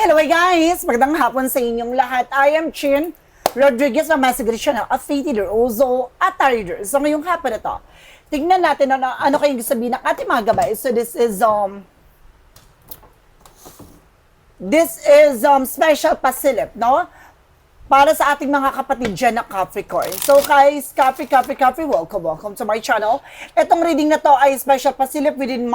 Hello guys! Magandang hapon sa inyong lahat. I am Chin Rodriguez ng Masigriciano of Faith Ozo at Tarder. So ngayong hapon na to, tignan natin ano kayong sabihin ng ating mga gabay. So this is special pasilip, no? Para sa ating mga kapatid dyan na Capricorn. So guys, Capri, welcome to my channel. Itong reading na to ay special pasilip within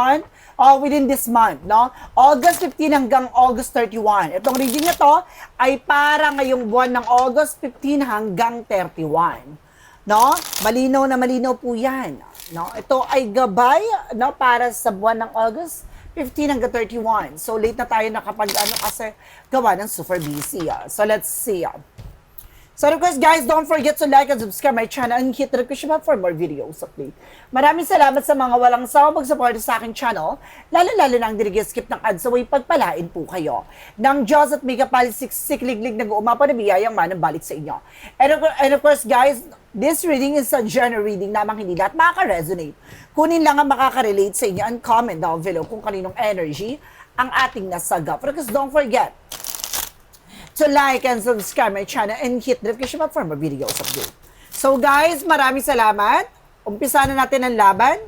this month, no? August 15 hanggang August 31. Itong reading na to ay para ngayong buwan ng August 15 hanggang 31. No? Malinaw na malinaw po yan. No? Ito ay gabay, no, para sa buwan ng August 15 hanggang 31. So late na tayo kasi gawa ng super busy. So let's see. So of course guys, don't forget to like and subscribe my channel and hit the notification bell for more videos update. Maraming salamat sa mga walang sawa mag-support sa aking channel, lalo-lalo na ang skip ng ads, so pagpalain po kayo ng Diyos at may kapalisik sikliglig nag-uumapa na biyayang manang balik sa inyo. And of course guys, this reading is a general reading namang hindi lahat makaka-resonate. Kunin lang ang makaka-relate sa inyo and comment down below kung kaninong energy ang ating nasagap. Because don't forget to like and subscribe my channel and hit the notification bell for more videos update. So guys, maraming salamat. Umpisa na natin ang laban.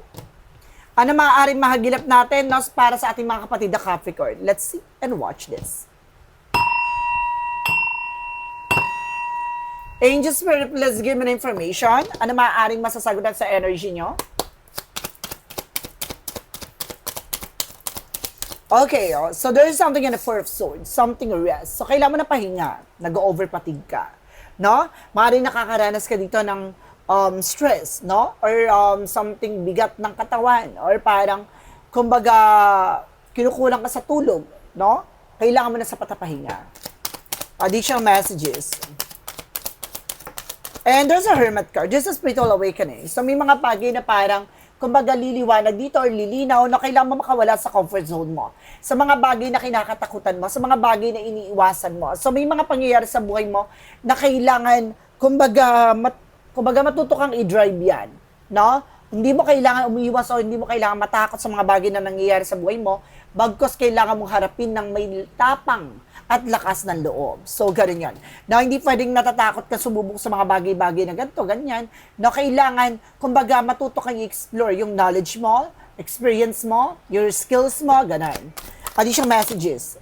Ano maaaring mahagilap natin para sa ating mga kapatid na Capricorn? Let's see and watch this. Angel Spirit, please give me information. Ano maaaring masasagutan sa energy nyo? Okay, so there is something in the Four of Swords, something rest. So kailangan mo na pahinga, nag-overpatig ka, no? Maaaring nakakaranas ka dito ng stress, no? Or something bigat ng katawan, or parang, kumbaga, kinukulang ka sa tulog, no? Kailangan mo na sapat na pahinga. Additional messages. And there's a Hermit card, just a spiritual awakening. So may mga bagay na parang, kumbaga liliwanag dito or lilinaw na kailangan mo makawala sa comfort zone mo. Sa mga bagay na kinakatakutan mo, sa mga bagay na iniiwasan mo. So may mga pangyayari sa buhay mo na kailangan, kumbaga matuto kang i-drive yan. No? Hindi mo kailangan umiiwas o hindi mo kailangan matakot sa mga bagay na nangyayari sa buhay mo, bagkos kailangan mong harapin ng may tapang at lakas ng loob. So, ganun yan. Na hindi pwedeng natatakot ka sumubok sa mga bagay-bagay na ganito, ganyan. Na kailangan, kumbaga, matuto kang i-explore yung knowledge mo, experience mo, your skills mo, ganun. Additional messages.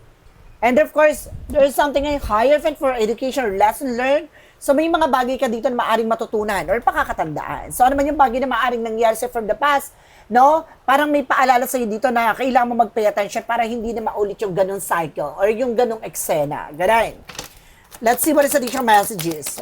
And of course, there is something like higher fit for education or lesson learned. So, may mga bagay ka dito na maaaring matutunan or pakakatandaan. So, ano man yung bagay na maaaring nangyari sa from the past, no? Parang may paalala sa'yo dito na kailangan mo mag-pay attention para hindi na maulit yung ganong cycle or yung ganong eksena. Ganun. Let's see what is additional messages.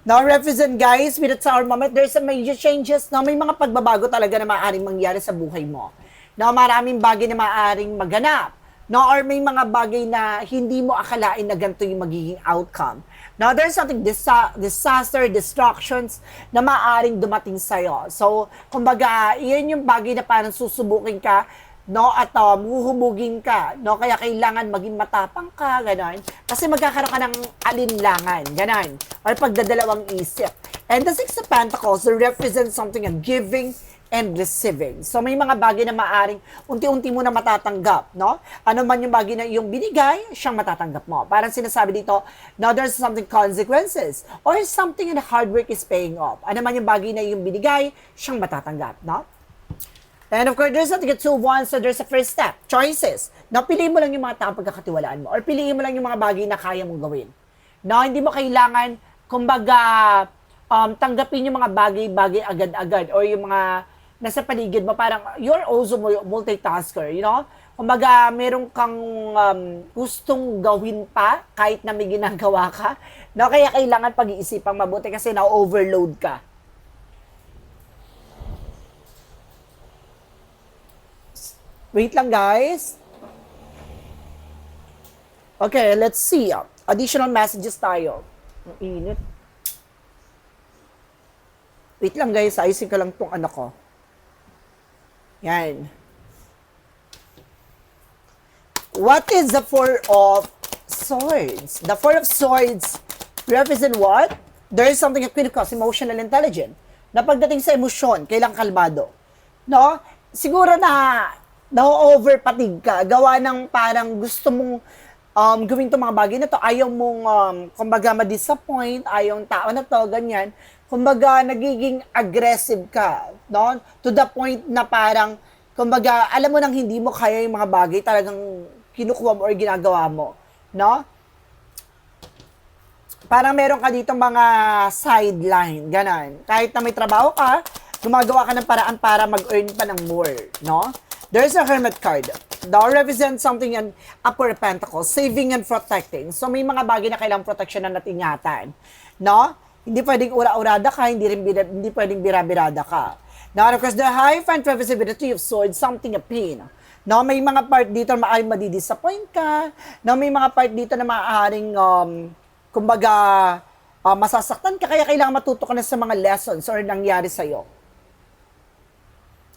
Now, represent guys, with the Tower moment, there's some major changes. No? May mga pagbabago talaga na maaaring mangyari sa buhay mo. No? Maraming bagay na maaaring maganap. No? Or may mga bagay na hindi mo akalain na ganito yung magiging outcome. Now, there's something disaster, destructions na maaaring dumating sa'yo. So, kumbaga, iyan yung bagay na parang susubukin ka, no, at huhubugin ka, no, kaya kailangan maging matapang ka, gano'n. Kasi magkakaroon ka ng alinlangan, gano'n, or pagdadalawang isip. And the Six of Pentacles represents something of giving and receiving. So may mga bagay na maaring unti-unti mo na matatanggap, no? Ano man yung bagay na yung binigay, siyang matatanggap mo. Parang sinasabi dito, now there's something consequences or something in the hard work is paying off. Ano man yung bagay na yung binigay, siyang matatanggap, no? And of course, there's something at 2-1, so there's a first step, choices. Now, piliin mo lang yung mga taong pagkakatiwalaan mo or piliin mo lang yung mga bagay na kaya mong gawin. No, hindi mo kailangan, kumbaga, tanggapin yung mga bagay-bagay agad-agad or yung mga nasa paligid mo, parang you're also multitasker, you know? Kumbaga, meron kang gustong gawin pa kahit na may ginagawa ka. No? Kaya kailangan pag-iisipang mabuti kasi na-overload ka. Wait lang, guys. Okay, let's see. Additional messages tayo. Ang init. Wait lang, guys. Ayusin ko lang tong anak ko. Yan. What is the Four of Swords? The Four of Swords represent what? There is something that cause emotional intelligence. Na pagdating sa emosyon, kailang kalmado. No? Siguro na na-overpatig ka, gawa ng parang gusto mong gawin itong mga bagay na to, ayaw mong, kumbaga, ma-disappoint, ayaw yung tao na to, ganyan. Kumbaga, nagiging aggressive ka, no? To the point na parang, kumbaga, alam mo nang hindi mo kaya yung mga bagay talagang kinukuha mo or ginagawa mo, no? Parang meron ka dito mga sideline, ganon. Kahit na may trabaho ka, gumagawa ka ng paraan para mag-earn pa ng more, no? There's a Hermit card. That represents something in Upper Pentacles, saving and protecting. So may mga bagay na kailangang protection na natingatan, no? Hindi pwedeng ura-urada ka, hindi pwedeng birabirada ka. Now, of course, the Hierophant represents with the Three of Swords, something a pain. No, may mga part dito na maaaring madidisappoint ka, no, may mga part dito na maaaring kumbaga, masasaktan ka, kaya kailangan matuto ka na sa mga lessons or nangyari sa'yo.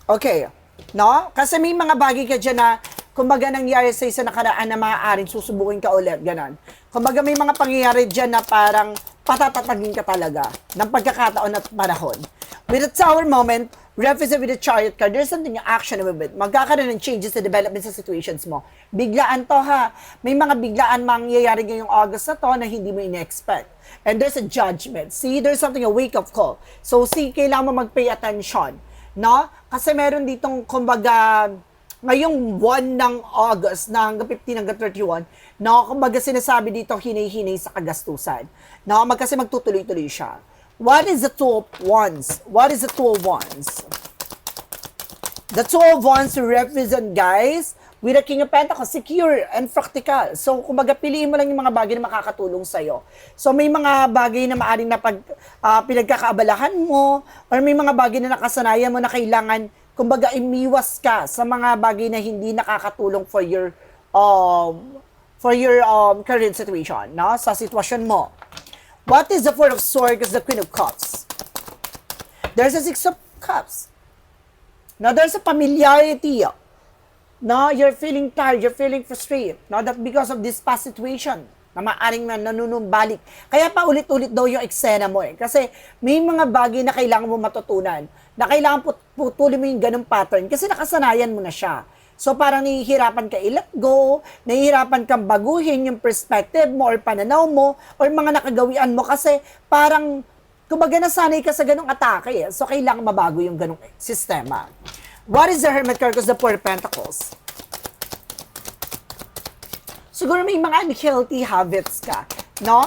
Okay. No? Kasi may mga bagay ka dyan na, kumbaga, nangyari sa'yo sa nakaraan na maaaring susubukin ka ulit, ganon. Kumbaga, may mga pangyayari dyan na parang patatatagin ka talaga ng pagkakataon at panahon. With the Tower moment, represent with the Chariot card, there's something yung action with it. Magkakaroon ng changes sa development sa situations mo. Biglaan to ha. May mga biglaan mangyayari ngayong August na to na hindi mo ina-expect. And there's a judgment. See, there's something, a wake-up call. So, see, kailangan mo mag-pay attention. No? Kasi meron ditong, kumbaga, ngayong buwan ng August, na hanggang 15 hanggang 31, no? Kumbaga sinasabi dito, hinay-hinay sa kagastusan. No? Kasi magtutuloy-tuloy siya. What is the Two of Wands? What is the Two of Wands? The Two of Wands represent, guys, with the King of Pentacles, secure and practical. So, kumbaga, piliin mo lang yung mga bagay na makakatulong sa'yo. So, may mga bagay na maaaring na pinagkakaabalahan mo, or may mga bagay na nakasanayan mo na kailangan, kumbaga, imiwas ka sa mga bagay na hindi nakakatulong for your current situation, no? Sa sitwasyon mo. What is the Four of Swords? Is the Queen of Cups. There's a Six of Cups. Now, there's a familiarity. No, you're feeling tired, you're feeling frustrated. No, that because of this past situation na maaring nanunumbalik. Kaya pa ulit-ulit daw yung eksena mo eh. Kasi may mga bagay na kailangan mo matutunan. Na kailangan putulin mo yung ganung pattern. Kasi nakasanayan mo na siya. So parang nahihirapan ka i-let go, nahihirapan kang baguhin yung perspective mo or pananaw mo or mga nakagawian mo kasi parang kumbaga nasanay ka sa ganung atake eh. So kailangan mabago yung ganung sistema. What is the Hermit card? Because the Four of Pentacles. Siguro may mga unhealthy habits ka, no?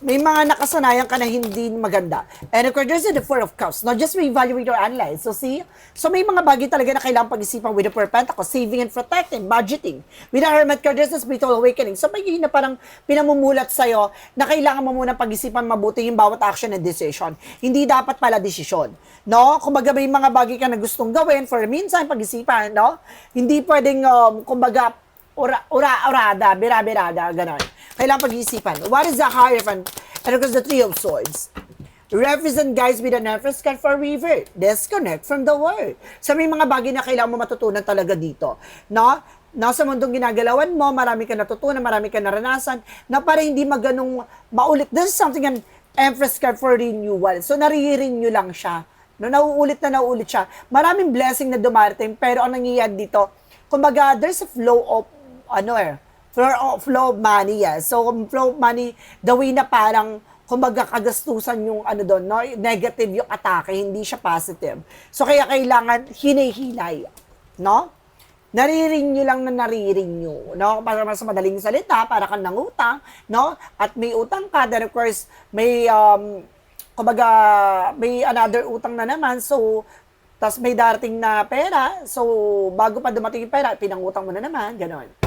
May mga nakasanayan ka na hindi maganda. And of course, there's the Four of Cups. Not just evaluate or analyze. So see? So may mga bagay talaga na kailangan pag-isipan with the Four of Pentacles. Saving and protecting, budgeting. With the Hermit card, there's the spiritual awakening. So may na parang pinamumulat sa'yo na kailangan mo muna pag-isipan mabuti yung bawat action and decision. Hindi dapat pala desisyon. No? Kumbaga may mga bagay ka na gustong gawin for the meantime, pag-isipan, no? Hindi pwedeng, kumbaga, ura-urada, bira-birada, gano'n. Kailangan pag-iisipan. What is the Hierophant? And of course, the Three of Swords. Represent, guys, with an Empress card for river. Disconnect from the world. So, may mga bagay na kailangan mo matutunan talaga dito. No? Sa mundong ginagalawan mo, marami ka natutunan, marami ka naranasan, na para hindi maganong maulit. This is something an Empress card for renewal. So, nare-renew lang siya. No, nauulit siya. Maraming blessing na dumarating, pero ang nangyayari dito, kumbaga, there's a flow of flow of money, yes. So, flow of money, the way na parang, kumbaga, kagastusan yung doon, no? Negative yung atake, hindi siya positive. So, kaya kailangan hinay-hinay, no? Narirenew lang na narirenew, no? Para mas madaling salita, para kang nangutang, no? At may utang ka, then of course, may, kumbaga, may another utang na naman, so, tas may darating na pera, so, bago pa dumating yung pera, pinangutang mo na naman, gano'n.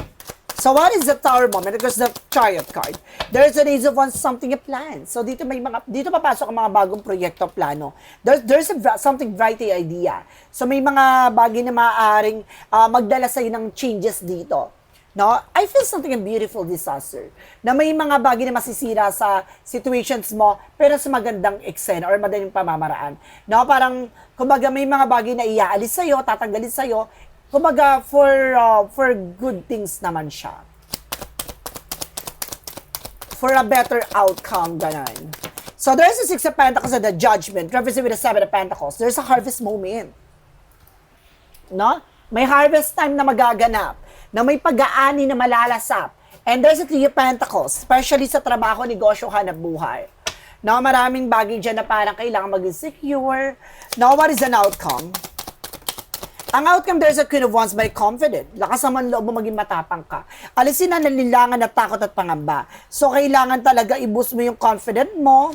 So, what is the Tower moment? Because the Chariot card. There's an Ace of Wands, something a plan. So, dito papasok ang mga bagong proyekto, plano. There's something bright idea. So, may mga bagay na maaaring magdala sa'yo ng changes dito. No? I feel something a beautiful disaster. Na may mga bagay na masisira sa situations mo, pero sa magandang eksena or madaling pamamaraan. No? Parang, kumbaga, may mga bagay na iaalis sa'yo, tatanggalin sa'yo, kumbaga, for good things naman siya. For a better outcome, ganon. So, there's a Six of Pentacles and the Judgment, represented with the Seven of Pentacles. There's a harvest moment. No? May harvest time na magaganap, na may pag-aani na malalasap. And there's a Three of Pentacles, especially sa trabaho, negosyo, hanap buhay. No, maraming bagay dyan na parang kailangan maging secure. Now, what is an outcome? Ang outcome, there's a Queen of Wands, by confident. Lakas naman loob mo maging matapang ka. Alisin na nalilangan at takot at pangamba. So, kailangan talaga i-boost mo yung confident mo.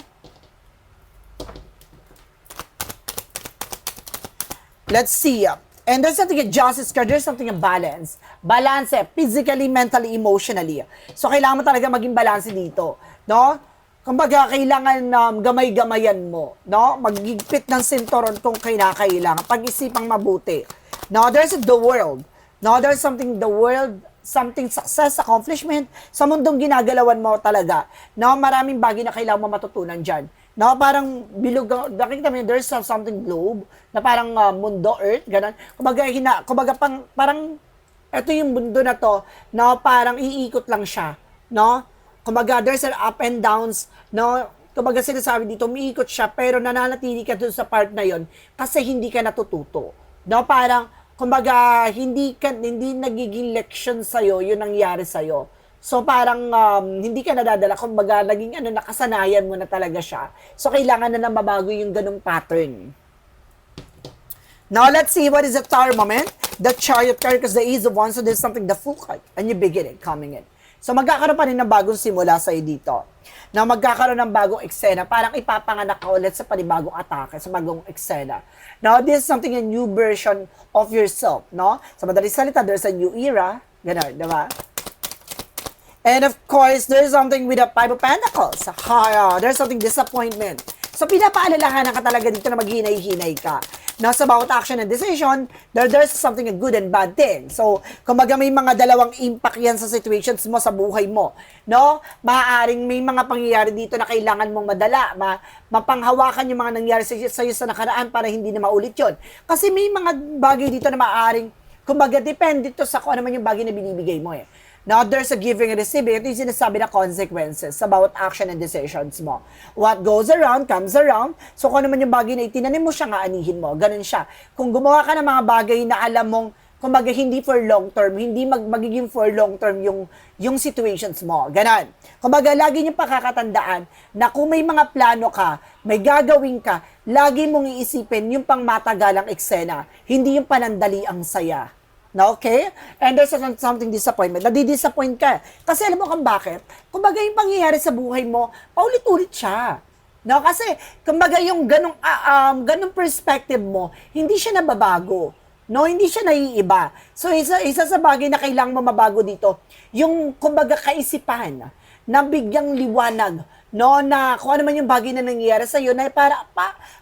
Let's see. And there's something a justice card, there's something a balance. Balance, physically, mentally, emotionally. So, kailangan mo talaga maging balance dito. No? Kumbaga, kailangan gamay-gamayan mo. No? Maghigpit ng sinturon kung kinakailangan. Pag-isipang mabuti. No? There's the world. No? There's something, the world, something success, accomplishment. Sa mundong ginagalawan mo talaga. No? Maraming bagay na kailangan mo matutunan dyan. No, parang bilog, nakikita mo yun, there's something globe, na parang mundo, earth, gano'n. Kumbaga parang, ito yung mundo na to, no, parang iikot lang siya, no. Kumbaga, there's an up and downs, no. Kumbaga, sinasabi dito, umiikot siya, pero nananatili ka dun sa part na yon kasi hindi ka natututo. No, parang, kumbaga, hindi nagiging leksyon sa'yo, yun nangyari sa'yo. So parang hindi ka nadadala, kumbaga naging nakasanayan mo na talaga siya. So kailangan na mabago yung ganung pattern. Now let's see what is the Tower moment. The Chariot card, because the Ace of Wands, so there's something, the Fool card, a new beginning coming in. So magkakaroon pa rin ng bagong simula sa'yo dito. Now magkakaroon ng bagong eksena, parang ipapanganak ka ulit sa panibagong atake, sa bagong eksena. Now this is something, a new version of yourself, no? Sa madaling salita, there's a new era, gano'n, diba? And of course, there's something with the Five of Pentacles. There's something disappointment. So, pinapaalalahanan ka talaga dito na maghinay-hinay ka. Now, sa bawat action and decision, there's something a good and bad thing. So, kumbaga may mga dalawang impact yan sa situations mo, sa buhay mo. No? Maaaring may mga pangyayari dito na kailangan mong madala. Mapanghawakan yung mga nangyari sa'yo sa nakaraan para hindi na maulit yun. Kasi may mga bagay dito na maaaring, kumbaga, depende to sa kung ano man yung bagay na binibigay mo eh. Now, there's a giving and receiving. Ito yung sinasabi na consequences sa bawat action and decisions mo. What goes around, comes around. So, kung ano man yung bagay na itinanim mo siya, nga anihin mo. Ganun siya. Kung gumawa ka ng mga bagay na alam mong, kumbaga, hindi for long term, hindi magiging for long term yung situations mo. Ganun. Kumbaga, lagi niyong pakakatandaan na kung may mga plano ka, may gagawin ka, lagi mong iisipin yung pangmatagalang eksena, hindi yung panandali ang saya. No, okay? And there's something disappointment. Nadi-disappoint ka. Kasi alam mo kung bakit? Kumbaga yung pangyayari sa buhay mo, paulit-ulit siya. No, kasi kumbaga yung ganung perspective mo, hindi siya nababago. No, hindi siya naiiba. So isa sa bagay na kailangang mabago dito, yung kumbaga kaisipan na bigyang liwanag, no, na kung ano man yung bagay na nangyayari sa iyo na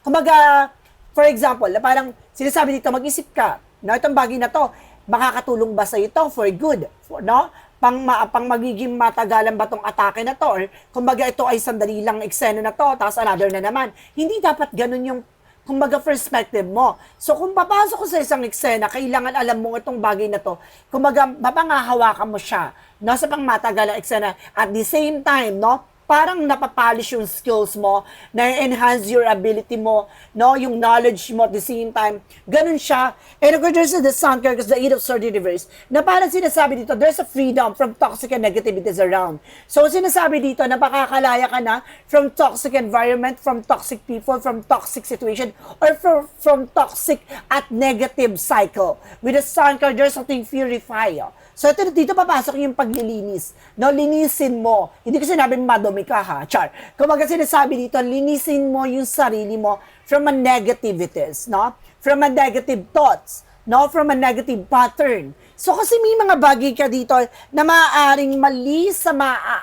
kumbaga for example, na parang sinasabi dito, mag-isip ka, no, itong bagay na to, makakatulong ba sa ito for good, no? Pang magiging matagalan ba tong atake na to, or kumbaga ito ay sandali lang eksena na to, tapos another na naman. Hindi dapat ganun yung kumbaga perspective mo. So kung papasok ko sa isang eksena, kailangan alam mo itong bagay na to, kumbaga mapangahawakan mo siya, no, sa pangmatagalang eksena. At the same time, no, parang napapolish yung skills mo, na-enhance your ability mo, no, yung knowledge mo at the same time. Ganun siya. And of course, there's the Sun card, because the Eight of Swords reverse, na parang sinasabi dito, there's a freedom from toxic and negativities around. So, sinasabi dito na makakalaya ka na from toxic environment, from toxic people, from toxic situation, or from toxic at negative cycle. With the Sun card, there's something purify. So, dito papasok yung paglilinis. No, linisin mo. Hindi ko sinabing madumi ka, ha? Char. Kumbaga sinasabi dito, linisin mo yung sarili mo from a negativities, no? From a negative thoughts, no? From a negative pattern. So, kasi may mga bagay ka dito na maaaring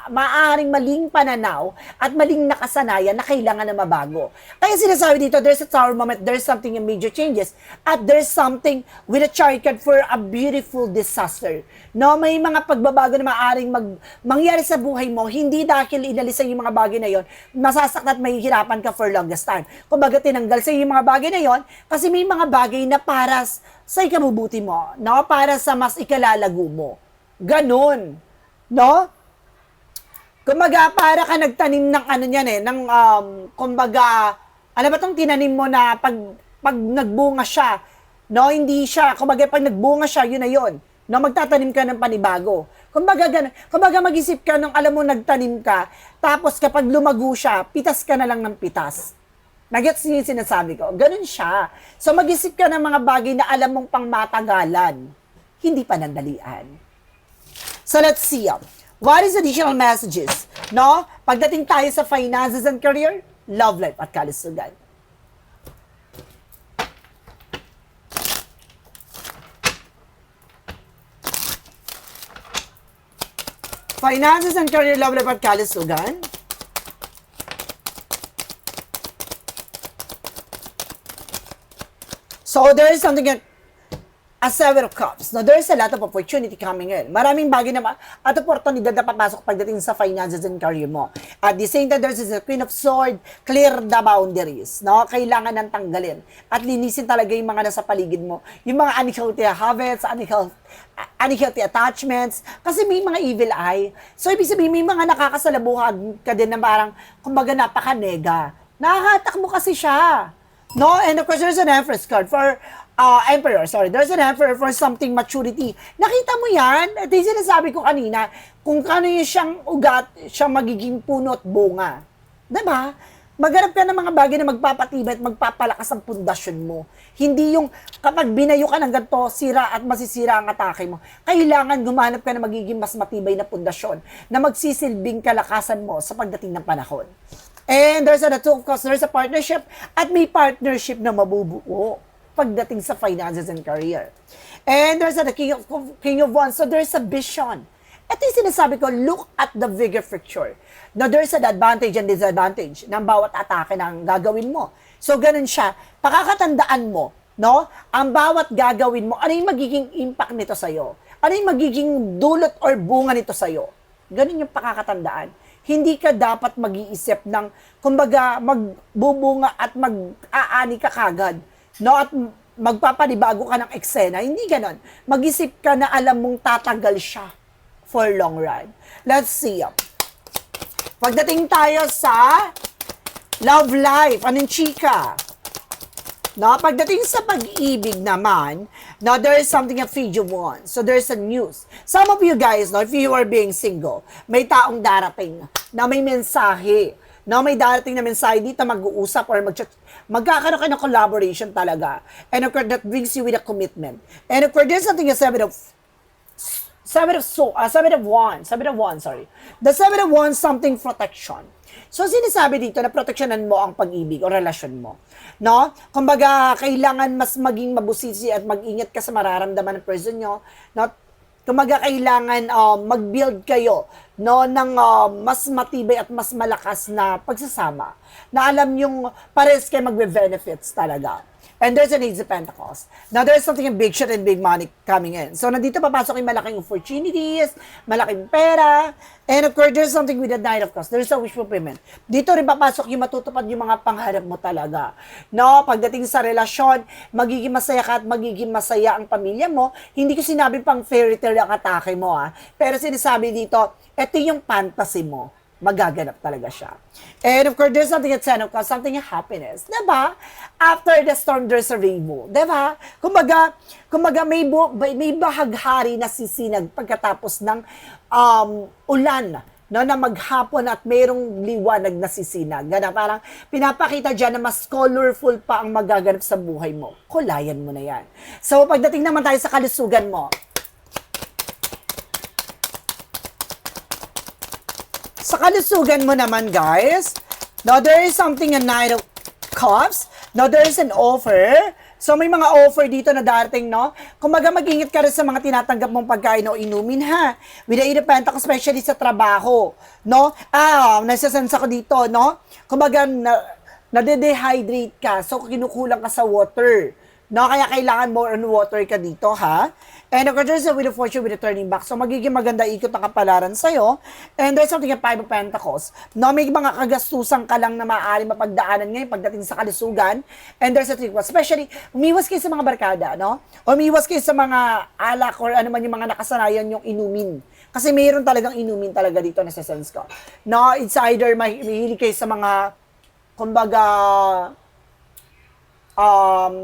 maaaring maling pananaw at maling nakasanayan na kailangan na mabago. Kaya sinasabi dito, there's a Tower moment, there's something in major changes, at there's something with a Chariot card for a beautiful disaster. No, may mga pagbabago na maaaring mangyari sa buhay mo, hindi dahil inalisan yung mga bagay na yon, masasaktan at mahihirapan ka for longest time. Kumbaga, tinanggal sa yung mga bagay na yon, kasi may mga bagay na para sa ikabubuti mo, no? Para sa mas ikalalago mo. Ganon. No? Kumbaga, para ka nagtanim ng ano niyan eh, ng, kumbaga, alam ba itong tinanim mo na pag nagbunga siya, no? Hindi siya, kumbaga, pag nagbunga siya, yun na yun. na magtatanim ka ng panibago. Kumbaga, kumbaga mag-isip ka nung alam mo nagtanim ka, tapos kapag lumago siya, pitas ka na lang ng pitas. Nagets niyo yung sinasabi ko? Ganun siya. So mag-isip ka ng mga bagay na alam mong pang matagalan, hindi panandalian. So let's see. What is additional messages? No? Pagdating tayo sa finances and career, love life at kalusugan. Finances and career, love life at kalusugan. So there is something a Seven of Cups. Now, there is a lot of opportunity coming in. Maraming bagay na at oportunidad na papasok pagdating sa finances and career mo. At the same time, there is a Queen of Swords, clear the boundaries. No? Kailangan nang tanggalin. At linisin talaga yung mga nasa paligid mo. Yung mga unhealthy habits, unhealthy attachments. Kasi may mga evil eye. So, ibig sabihin, may mga nakakasalabuhan ka din na parang, kumbaga, napaka-nega. Nakakatak mo kasi siya. No? And of course, there's an Empress card for Emperor, sorry. There's an Emperor for something maturity. Nakita mo yan? Ito yung sinasabi ko kanina, kung kano yung siyang ugat, siyang magiging puno at bunga. Diba? Maghanap ka ng mga bagay na magpapatibay at magpapalakas ang pundasyon mo. Hindi yung kapag binayo ka ng ganito, sira at masisira ang atake mo. Kailangan gumanap ka na magiging mas matibay na pundasyon na magsisilbing kalakasan mo sa pagdating ng panahon. And there's a two of course, there's a partnership at may partnership na mabubuo pagdating sa finances and career. And there's a King of Wands, so there's a vision. Ito yung sinasabi ko, look at the bigger picture. Now, there's an advantage and disadvantage ng bawat atake na gagawin mo. So, ganun siya. Pakakatandaan mo, no? Ang bawat gagawin mo, ano yung magiging impact nito sa'yo? Ano yung magiging dulot or bunga nito sa'yo? Ganun yung pakakatandaan. Hindi ka dapat mag-iisip ng, kumbaga, magbubunga at mag-aani ka kagad. No, at magpapanibago ka ng eksena. Hindi ganon. Mag-isip ka na alam mong tatagal siya for long run. Let's see. Pagdating tayo sa love life, anong chika? No, pagdating sa pag-ibig naman, no, there is something a Fiji wants. So there's a news. Some of you guys, no, if you are being single, may taong darating na may mensahe. No, may darating na mensahe dito, mag-uusap or magkakaroon kayo ng collaboration talaga. And of course, that brings you with a commitment. And of course, there's something a Seven of Wands, sorry. The Seven of Wands, something protection. So, sinasabi dito na proteksyonan mo ang pag-ibig o relasyon mo. No? Kumbaga, kailangan mas maging mabusisi at mag-ingat ka sa mararamdaman ng person nyo. No? Kumbaga, kailangan mag-build kayo, no, ng mas matibay at mas malakas na pagsasama. Na alam yung pares kayo magbe-benefits talaga. And there's an Ace of Pentacles. Now, there's something a big shit and big money coming in. So, nandito papasok yung malaking opportunities, malaking pera, and of course, there's something with the Nine of Cups. There's a wish fulfillment. Dito rin papasok yung matutupad yung mga pangarap mo talaga. No, pagdating sa relasyon, magiging masaya ka at magiging masaya ang pamilya mo. Hindi ko sinabi pang fairy tale ang atake mo, ha. Pero sinasabi dito, ito yung fantasy mo. Magaganap talaga siya. And of course, there's something at Ten of Cups, something a happiness. Diba? After the storm, there's a rainbow. Diba? Kumbaga may bahaghari na sisinag pagkatapos ng ulan, no, na maghapon at mayroong liwanag na sisinag. Gana, parang pinapakita dyan na mas colorful pa ang magaganap sa buhay mo. Kulayan mo na yan. So, pagdating naman tayo sa kalusugan mo, sa kalusugan mo naman, guys, now there is something a Nine of Cups. Now there is an offer. So may mga offer dito na darating, no? Kumbaga mag-ingat ka rin sa mga tinatanggap mong pagkain o inumin, ha? With the Eight of Pentacles, especially sa trabaho, no? Nasa-sense ako dito, no? Kumbaga, nade-dehydrate ka, so kinukulang ka sa water. No, kaya kailangan more on water ka dito, ha? And of course, there's a Wheel of Fortune with a turning back. So, magiging maganda ikot ang kapalaran sa'yo. And there's something like Five of Pentacles. No, may mga kagastusan ka lang na maaari mapagdaanan ngayon pagdating sa kalusugan. And there's a trick. Especially, umiwas kayo sa mga barkada, no? O umiwas kayo sa mga alak or ano man yung mga nakasanayan yung inumin. Kasi mayroon talagang inumin talaga dito na sa sense ko. No, it's either mahilig kayo sa mga, kumbaga,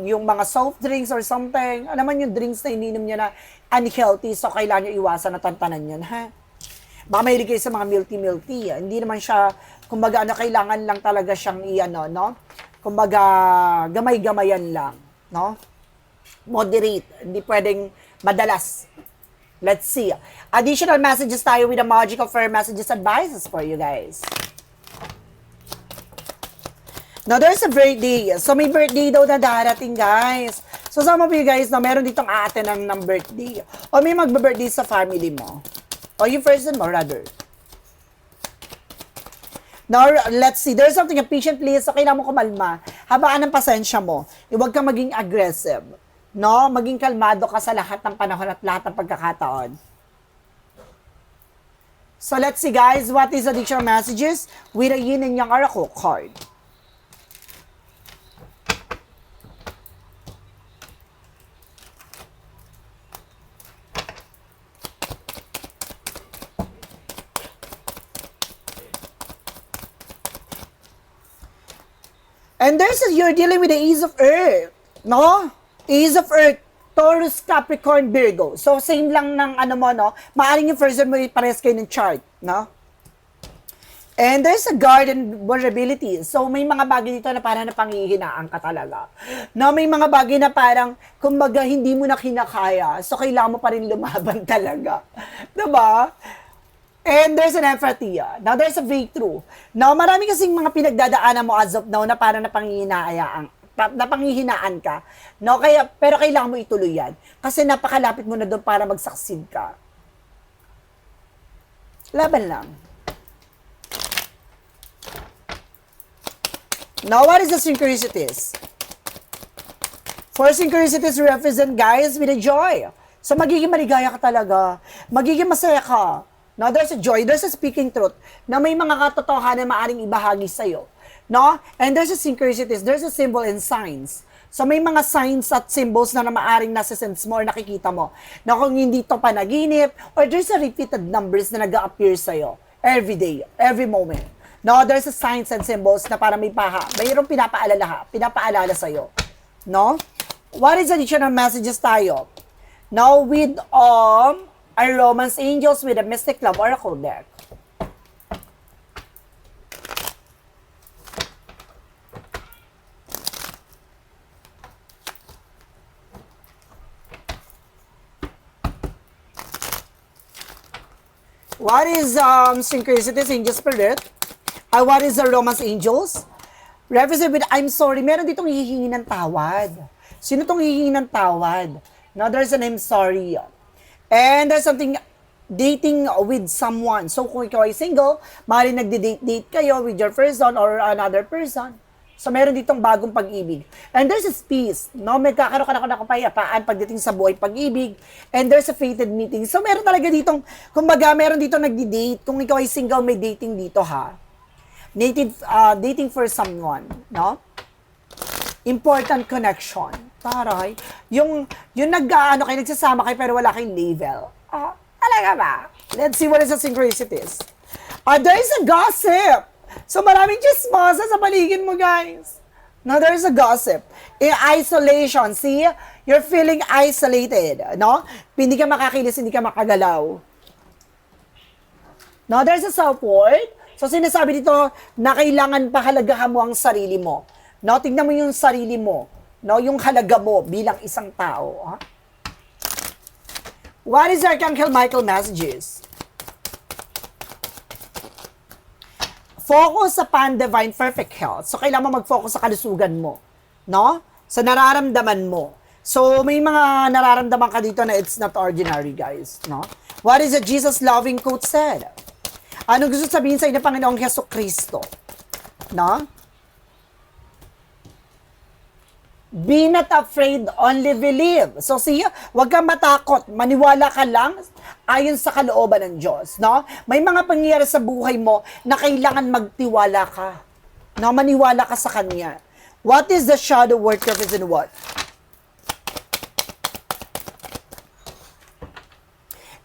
yung mga soft drinks or something, alam mo yung drinks na ininom niya na unhealthy, so kailangan niyo iwasan na tantanan yan, ha? Baka mahilig kayo sa mga milky-milky. Hindi naman siya, kumbaga, kailangan lang talaga siyang i-ano, no? Kumbaga, gamay-gamayan lang, no? Moderate. Hindi pwedeng madalas. Let's see. Additional messages tayo with the magical fair messages advices for you guys. Now, there's a birthday. So, may birthday daw na darating, guys. So, some of you guys, na meron ditong aaten ng birthday. O may magbe-birthday sa family mo. O yung person mo, rather. Now, let's see. There's something, patient please. So, kailangan mo kumalma. Habaan ng pasensya mo. Huwag kang maging aggressive. No? Maging kalmado ka sa lahat ng panahon at lahat ng pagkakataon. So, let's see, guys. What is additional messages with a yin and yang oracle card? And you're dealing with the Ace of Earth, no? Ace of Earth, Taurus, Capricorn, Virgo. So, same lang ng ano mo, no? Maaring yung person mo parehas kayo ng chart, no? And there's a garden vulnerability. So, may mga bagay dito na parang napanghihinaan ka talaga. No, may mga bagay na parang, kumbaga, hindi mo na kinakaya. So, kailangan mo pa rin lumaban talaga. Diba? And there's an empathy. Now, there's a breakthrough. Now, marami kasing mga pinagdadaanan mo as of now na parang napanghihinaan ka. No? Pero kailangan mo ituloy yan. Kasi napakalapit mo na doon para mag-succeed ka. Laban lang. Now, what is the synchronicities? For synchronicities represent, guys, with a joy. So, magiging maligaya ka talaga. Magiging masaya ka. Now, there's a joy, there's a speaking truth na may mga katotohanan na maaring ibahagi sa'yo. No? And there's a synchronicities, there's a symbol and signs. So, may mga signs at symbols na maaring nasa-sense mo or nakikita mo na kung hindi to panaginip or there's a repeated numbers na nag-appear sa'yo every day, every moment. No? There's a signs and symbols na para mayroong pinapaalala sa'yo. No? What is additional messages tayo? Now, with our Romance Angels with a Mystic Love Oracle deck. What is Synchronicities, Angel Spirit? What is the Romance Angels? Represent with I'm sorry. Meron ditong hihingi ng tawad. Sino tong hihingi ng tawad? Now, there's a name sorry. And there's something dating with someone. So, kung ikaw ay single, maaaring nagdi-date kayo with your person or another person. So, meron ditong bagong pag-ibig. And there's a peace. No? May kakaroon ka na kapayapaan pagdating sa buhay pag-ibig. And there's a fated meeting. So, meron talaga ditong, kumbaga, meron ditong nagdi-date. Kung ikaw ay single, may dating dito, ha? Dating for someone. No? Important connection. Taray. Yung kayo, nagsasama kayo pero wala kayong level. Talaga ba? Let's see what is the synchronicities. There is a gossip. So maraming chismosa sa paligid mo, guys. Now, there is a gossip. Isolation. See? You're feeling isolated. No? Hindi ka makakilis, hindi ka makagalaw. Now, there's a self-worth. So, sinasabi dito na kailangan pahalagahan mo ang sarili mo. No? Tingnan mo yung sarili mo. No, yung halaga mo bilang isang tao. Ha? What is Archangel Michael messages? Focus sa pan-divine perfect health. So, kailangan mo mag-focus sa kalusugan mo. No? Sa nararamdaman mo. So, may mga nararamdaman ka dito na it's not ordinary, guys. No? What is the Jesus loving quote said? Anong gusto sabihin sa inyo, Panginoong Jesucristo? No? Be not afraid, only believe. So, see, huwag kang matakot. Maniwala ka lang ayon sa kalooban ng Diyos. No? May mga pangyayari sa buhay mo na kailangan magtiwala ka. No? Maniwala ka sa Kanya. What is the shadow work represent what?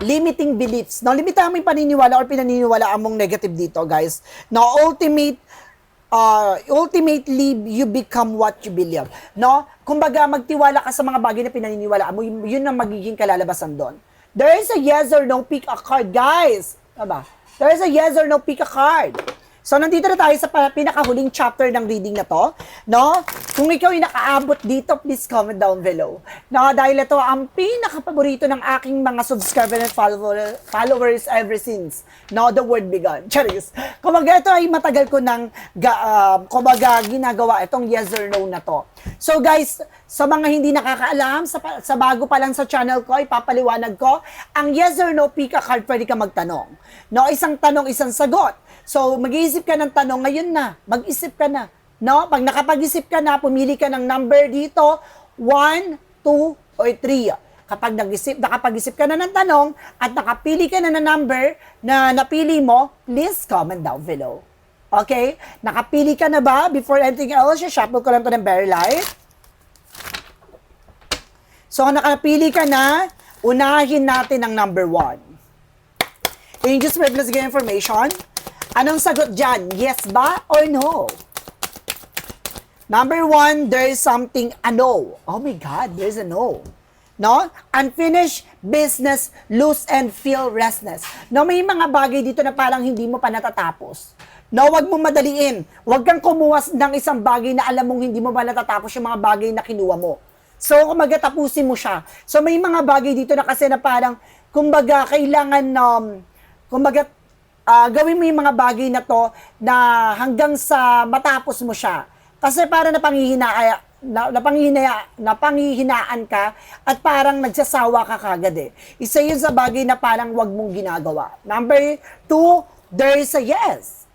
Limiting beliefs. No? Limitahan mo yung paniniwala or pinaniniwalaan mong negative dito, guys. No? Ultimate ultimately, you become what you believe. No? Kumbaga, magtiwala ka sa mga bagay na pinaniniwalaan mo, yun ang magiging kalalabasan doon. There is a yes or no, pick a card, guys. Diba? There is a yes or no, pick a card. So, nandito na tayo sa pinakahuling chapter ng reading na to, no? Kung ikaw ay nakaabot dito, please comment down below. No, dahil ito ang pinakapaborito ng aking mga subscribers and followers ever since, no, the word began. Charis. Kumbaga, ito ay matagal ko nang, kumbaga, ginagawa itong yes or no na to. So, guys, sa mga hindi nakakaalam, sa bago pa lang sa channel ko, ipapaliwanag ko, ang yes or no, pick a card, pwede ka magtanong. No, isang tanong, isang sagot. So, mag-iisip ka ng tanong, ngayon na, mag-isip ka na. No? Pag nakapag-isip ka na, pumili ka ng number dito, 1, 2, or 3. Kapag nakapag-isip ka na ng tanong, at nakapili ka na ng number na napili mo, please comment down below. Okay? Nakapili ka na ba? Before anything else, shuffle ko lang ito ng Very Light. So, kung nakapili ka na, unahin natin ang number 1. Angels, let's get information. Anong sagot dyan? Yes ba or no? Number 1, there is something, a no. Oh my God, there's a no. No? Unfinished business, lose and feel restless. No, may mga bagay dito na parang hindi mo pa natatapos. No, wag mo madaliin. Wag kang kumuha ng isang bagay na alam mong hindi mo pa natatapos yung mga bagay na kinuha mo. So, kumbaga, tapusin mo siya. So, may mga bagay dito na kasi na parang, kumbaga, kailangan, kumbaga, gawin mo yung mga bagay na to na hanggang sa matapos mo siya. Kasi parang napanghihinaan ka at parang nagsasawa ka kagad eh. Isa yun sa bagay na parang wag mong ginagawa. Number 2, there is a yes.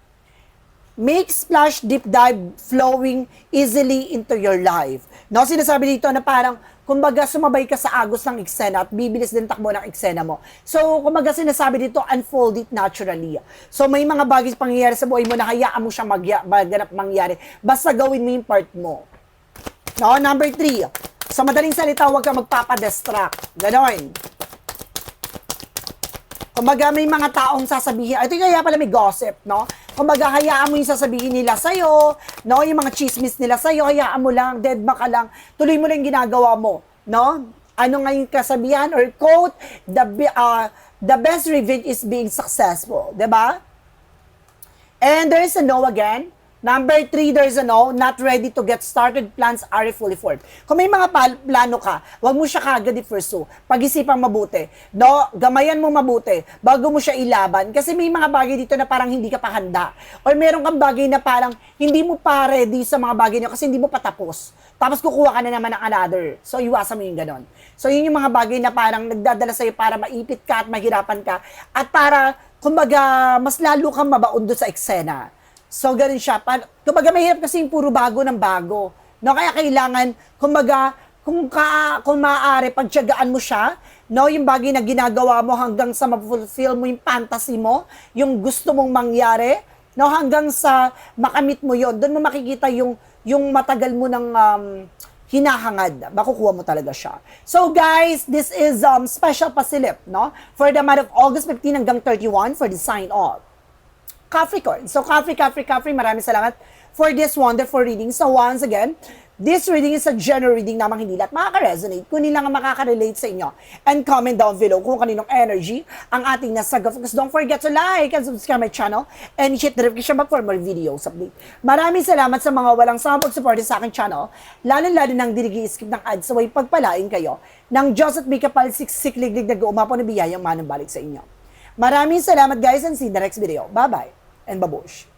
Make splash, deep dive, flowing easily into your life. No, sinasabi dito na parang, kumbaga, sumabay ka sa agos ng eksena at bibilis din takbo ng eksena mo. So, kumbaga, sinasabi dito, unfold it naturally. So, may mga bagay pangyayari sa buhay mo na hayaan mo siyang maganap mangyari. Basta gawin mo yung part mo. No, number 3. Sa madaling salita, huwag ka magpapadistract. Ganon. Kumbaga, may mga taong sasabihin, ito kaya pala may gossip, no? Kumbaga, hayaan mo yung sasabihin nila sa'yo, no? Yung mga chismis nila sa'yo, hayaan mo lang, deadma ka lang, tuloy mo lang yung ginagawa mo, no? Ano nga yung kasabihan or quote, the best revenge is being successful, diba? And there is a no again. Number 3, there's a no, not ready to get started, plans are fully formed. Kung may mga plano ka, wag mo siya kagad i-pursue. Pag-isipang mabuti. No, gamayan mo mabuti bago mo siya ilaban. Kasi may mga bagay dito na parang hindi ka pa handa. Or meron kang bagay na parang hindi mo pa ready sa mga bagay niyo kasi hindi mo pa tapos. Tapos kukuha ka na naman ng another. So, iwasan mo yung ganon. So, yun yung mga bagay na parang nagdadala sa'yo para maipit ka at mahirapan ka. At para, kumbaga, mas lalo kang mabaon doon sa eksena. So, ganun siya. Kumbaga, mahirap kasi yung puro bago ng bago. No? Kaya kailangan, kumbaga, kung maaari, pagtiyagaan mo siya, no? Yung bagay na ginagawa mo hanggang sa ma-fulfill mo yung fantasy mo, yung gusto mong mangyari, no? Hanggang sa makamit mo yon. Doon mo makikita yung matagal mo ng hinahangad. Makukuha mo talaga siya. So, guys, this is special pasilip, no? For the month of August 15 hanggang 31 for the sign off. Capricorn. So, Capri, maraming salamat for this wonderful reading. So, once again, this reading is a general reading namang hindi lahat makaka-resonate, kundi lang ang makaka-relate sa inyo. And comment down below kung kaninong energy ang ating nasagap. Because don't forget to like and subscribe my channel and hit the notification bell for more videos update. Maraming salamat sa mga walang sawang pag-support sa aking channel, lalo-lalo nang dinigi-skip ng ads sa way pagpalain kayo ng Diyos at may kapal siksikliglig na guumapo na biyayang manang balik sa inyo. Maraming salamat guys and see you in the next video. Bye-bye and babush.